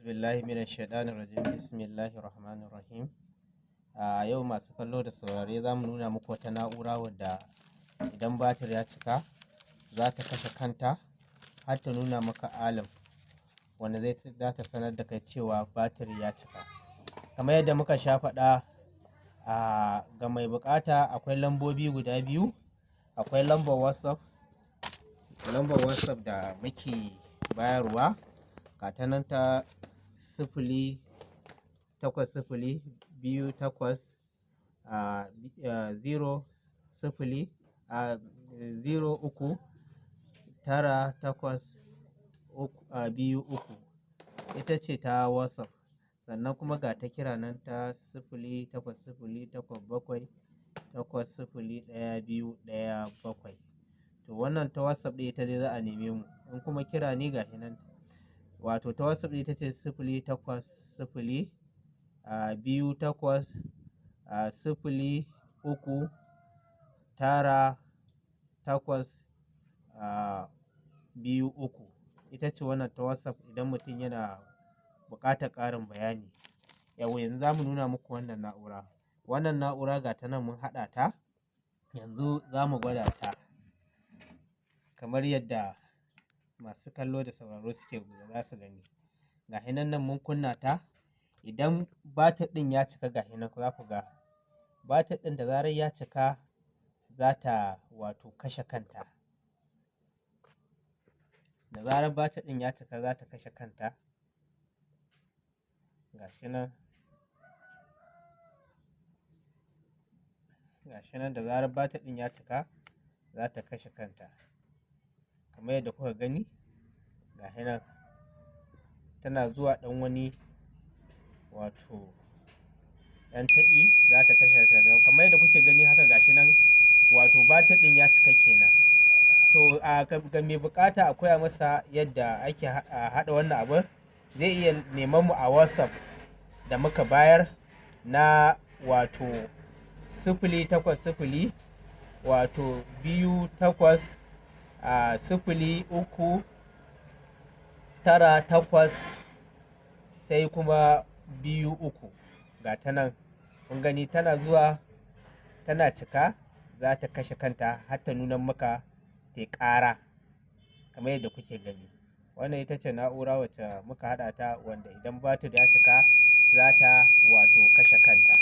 Billahi minash shaitanir rajim. Bismillahir rahmanir rahim. A yau masu kallo da saurare za mu nuna muku wata na'ura wadda idan batir ya cika za ta kashe kanta har ta nuna maka alam wanda za ta sanar da kai cewa batir ya cika. Kamar yadda muka sha faɗa, ga mai bukata akwai lambobi guda biyu. Akwai lambar whatsapp da muke bayarwa, gata nan ta 08020039823, ita ce ta whatsapp. Sannan kuma ga ta kira nan ta 08087801217. to wannan ta whatsapp ɗin ita dai za a neme mu. In kuma kira ni ga nan, wato ta whatsapp ita ce 08028039823, ita ce wannan ta whatsapp idan mutum yana buƙatar ƙarin bayani. Yau yanzu za mu nuna muku wannan na'ura. Wannan na'ura ga ta nan mun haɗa ta, yanzu za mu gwada ta kamar yadda masu kallo da sauraro za su gani. Ga nan mun kunna ta. Idan batir ɗin ya cika, ga nan za ku ga batir ɗin da zarar ya cika za ta wato kashe kanta. Da zarar batir ɗin ya cika za ta kashe kanta. Gashi nan da zarar batir ɗin ya cika za ta kashe kanta kamar yadda kuka gani. Gashi nan tana zuwa ɗan wani wato ɗan taƙi za ta kashe ta. Kamar yadda kuke gani haka, gashi nan wato batir ɗin ya cika kenan. To ga mai buƙata a koya masa yadda ake haɗa wannan abu, zai iya neman mu a whatsapp da muka bayar na wato 080 wato 280398 sai kuma 23. Ga ta nan kun gani tana zuwa, tana cika za ta kashe kanta har ta nuna maka ta ƙara kamar yadda kuke gani. Wannan ita ce na'ura wacce muka haɗa ta, wanda idan batir ya cika za ta wato kashe kanta.